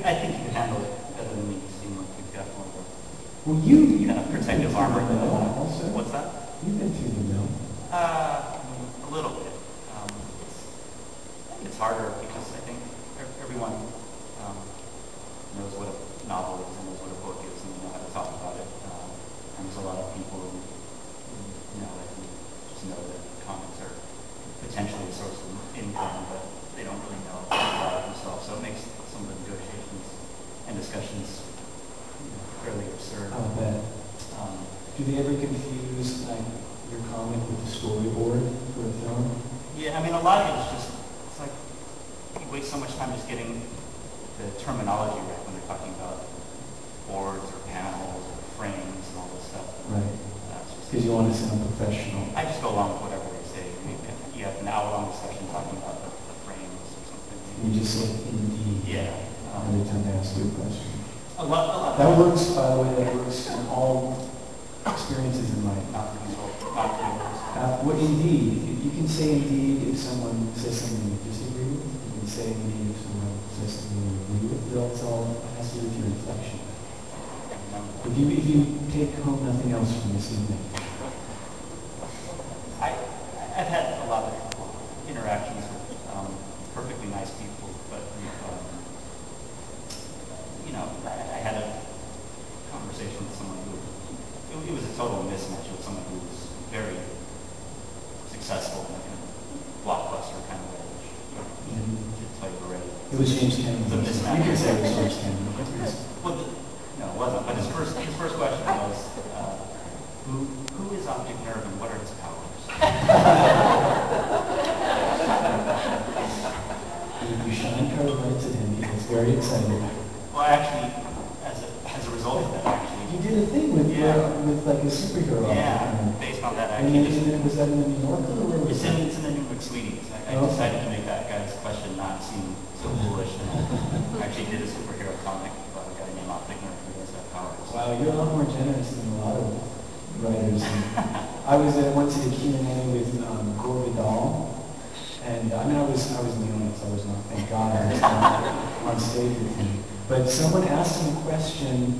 I think you can handle it better than me. You seem like you've got more of a Well, you kind of protective armor. Also. What's that? You've been through the mill. A little bit. I think it's harder because I think everyone knows what a novel is and knows what a book is and they know how to talk about it. And there's a lot of people who know it and just know that comics are potentially a source of income, but they don't really know about it themselves. So it makes some of the negotiations and discussions fairly absurd. I'll bet. Do they ever confuse like your comic with the storyboard for a film? Yeah, I mean, a lot of it is just, it's like, you waste so much time just getting the terminology right when they're talking about boards or panels or frames and all this stuff. Right. Because you want to sound professional. I just go along with whatever they say. I mean, you have an hour-long discussion talking about the frames or something. You just say indeed. Yeah. Every time they ask you a question. A lot. That works, by the way, that works in all experiences in life. Not control. Not control. Well, indeed. You can say indeed if someone says something you disagree with. You can say indeed if someone says something you agree with. But it's all has to do with your inflection. If you take home nothing else from this evening. I've had a lot of interactions with perfectly nice people, but I had a conversation with someone who it was a total mismatch with someone who was very successful in a blockbuster kind of way, which should tell you already. It was James Cameron. It was a mismatch. You can say it was James Cameron. Well, no, it wasn't. But his first question was, who is Optic Nerve and what are his powers? You shine colored lights at him. He gets very excited. Well, actually, as a result of that, actually. You did a thing with like a superhero. Yeah, based on that, And actually. then was that in the New Yorker? It's in the new McSweeney's. I decided to make that guy's question not seem so foolish, and I actually did a superhero comic about a guy named Optic Nerve who has that power. Wow, you're a lot more generous than a lot of writers. I was once at a Q&A with Gore Vidal, and I mean I was in the audience. I was not, thank God, I was not on stage with him. But someone asked him a question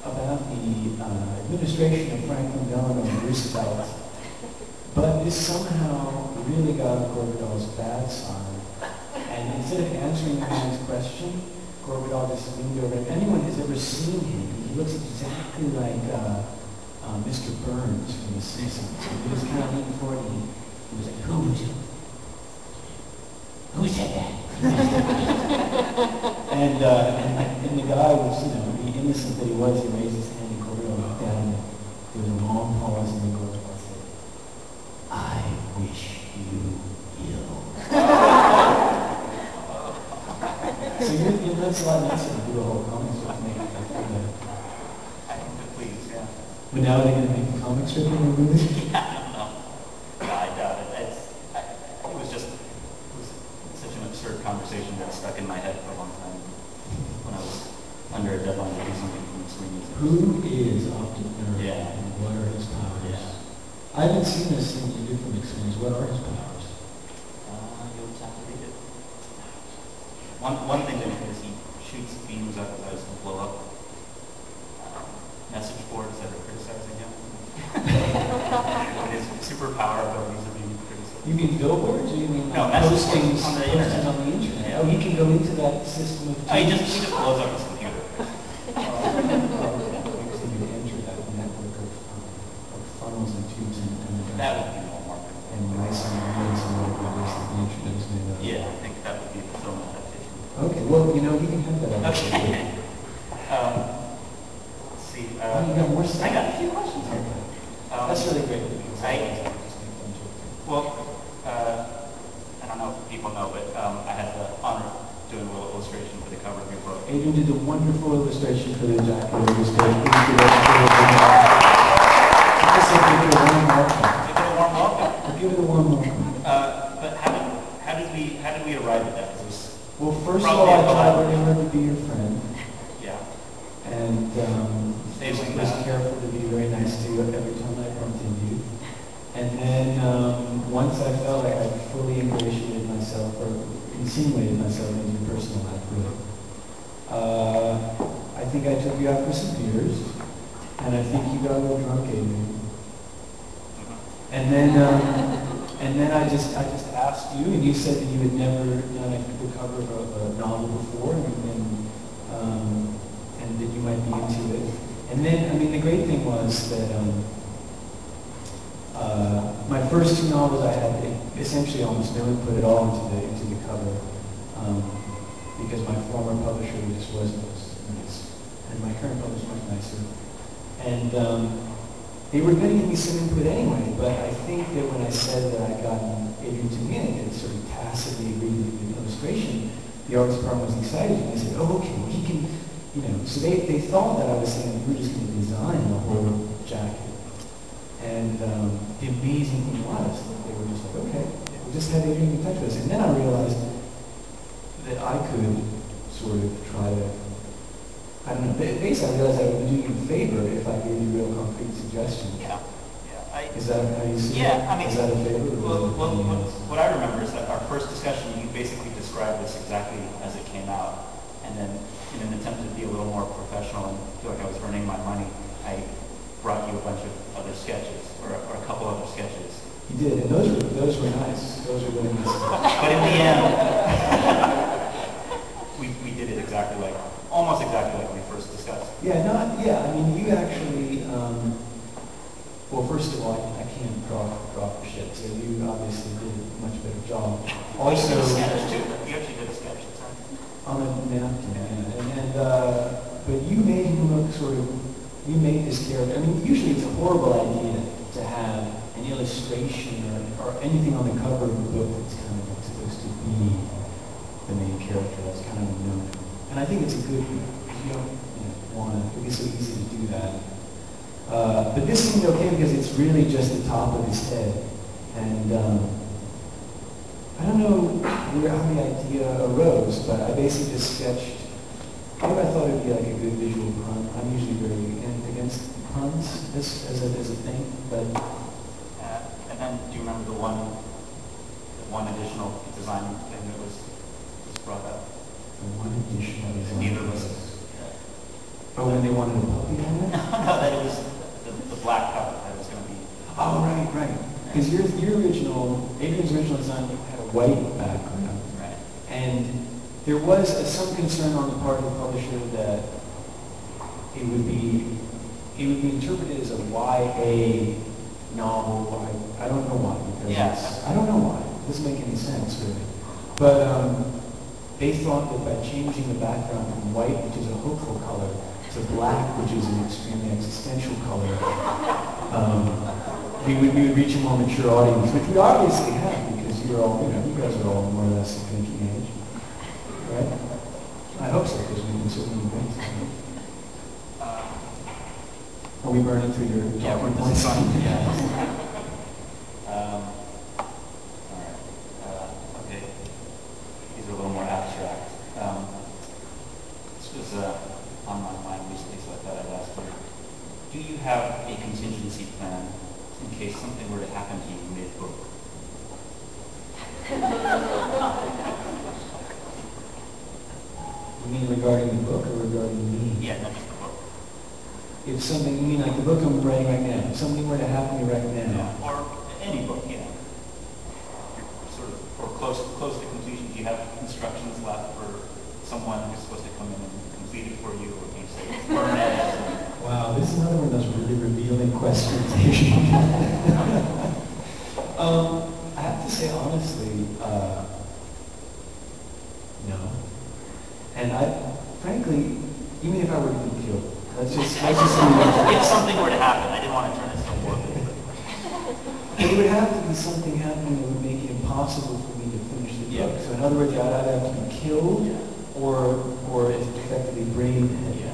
about the administration of Franklin Delano Roosevelt, but this somehow really got on Gore Vidal's bad side. And instead of answering the man's question, Gore Vidal just leaned over. If anyone has ever seen him, he looks exactly like Mr. Burns from The Simpsons. He was kind of leaning forward and he was like, who said that? and the guy was, the innocent that he was, he raised his hand and Gore Vidal looked down. There was a long pause and then Gore Vidal said, I wish you ill. So you're that's a lot nicer to do a whole comic strip make it like that. I think that please, yeah. But now are they going to make a comic strip in the movie? I don't know. No, I doubt it. It was such an absurd conversation that stuck in my head for a long time when I was under a deadline to do something from McSweeney's. Who is Optic Nerve? Yeah. And what are his powers? Yeah. I haven't seen this thing you do from McSweeney's. What are his powers? You'll just have to read it. One thing that he does, he shoots beams out his eyes to blow up message boards that are criticizing him. And his superpower abilities are being criticized. You mean billboards, or you mean No, postings on the internet. on the internet? Yeah. Oh, he can go into that system of He just blows up his computer. Because he can enter that network of funnels and tubes and That would be more marketing. and mice and wheels and whatever it is that the internet is made of. Yeah, I think that would be the film adaptation. Okay, well, you can have that. Okay. Let's see. You got more stuff? I got a few questions here. Okay. That's really great. Because Well, I don't know if people know, but I had the honor of doing a little illustration for the cover of your book. Adrian did a wonderful illustration for the jacket illustration. Please give it a warm welcome. Give it a warm welcome. Give it a warm welcome. But how did we arrive at that? Well, first of all, I tried really hard to be your friend. Yeah. And was careful to be very nice to you every time I bumped into you. And then once I felt like I fully ingratiated myself or insinuated myself into your personal life, really, think I took you out for some beers, and I think you got a little drunk, Adrian. And then I just asked you, and you said that you had never done the cover of a novel before, and that you might be into it. And then, I mean, the great thing was that my first two novels I had essentially almost no one put it all into the cover because my former publisher just wasn't as nice, and my current publisher was much nicer. And they were going to give me some input anyway, but I think that when I said that I got Adrian Tomine and sort of tacitly agreed with the illustration, the arts department was excited, and they said, oh, okay, well, he can, you know. So they thought that I was saying we're just going to design the whole jacket. And the amazing thing was that they were just like, okay, we'll just have Adrian in touch with us. And then I realized that I could sort of try to, I don't know, basically I realized I would do you a favor if I gave you real concrete suggestions. Yeah. Is that how you see it? Yeah, I mean, is that a favor? Well, what I remember is that our first discussion, you basically described this exactly as it came out. And then in an attempt to be a little more professional and feel like I was earning my money, I brought you a bunch of other sketches, or a couple other sketches. You did, and those were nice. Those were really nice. But in the end, we did it almost exactly like we first discussed. I mean, you actually, well, first of all, I can't draw for shit, so you obviously did a much better job. Also, you did a sketch too. You actually did a sketch, right? On a napkin, but you made him look sort of, you made this character, I mean, usually it's a horrible idea to have an illustration or anything on the cover of the book that's kind of like supposed to be the main character. That's kind of known. And I think it's a good thing, because you don't want to, it would be so easy to do that. But this seemed okay because it's really just the top of his head. And I don't know how the idea arose, but I basically just sketched. I thought it would be like a good visual pun. I'm usually very against puns as a thing, but. And then, do you remember the one additional design thing that was brought up? The one additional design. Neither of us. Oh, when they wanted a puppy on it? No, that it was the black cover that was going to be. Oh, right. Because Adrian's original design had a white background. Right. And there was some concern on the part of the publisher that it would be interpreted as a YA novel. I don't know why. Because I don't know why. It doesn't make any sense, really. But they thought that by changing the background from white, which is a hopeful color, to black, which is an extremely existential color, we would reach a more mature audience, which we obviously have, because you guys are all more or less of drinking age, right? I hope so, because we can certainly drink. Are we burning through your talking points? Yeah. All right. Okay. These are a little more abstract. This was on my mind recently, so I thought I'd ask you. Do you have a contingency plan in case something were to happen to you mid-book? You mean regarding the book or regarding me? Yeah, not just the book. If something, you mean like the book I'm writing right now, if something were to happen to me right now. Yeah. Or any book, You're sort of, or close to completion. Do you have instructions left for someone who's supposed to come in and complete it for you, or do you say burn it? Wow, this is another one of those really revealing questions. I have to say honestly, no. And frankly, even if I were to be killed, let's just if something were to happen, I didn't want to turn this into more. It would have to be something happening that would make it impossible for me to finish the book. So in other words, I'd either have to be killed or effectively brain dead.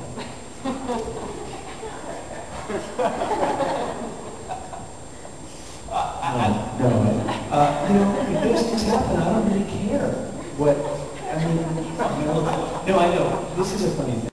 If those things happen, I don't really care. No, I know. This is a funny thing.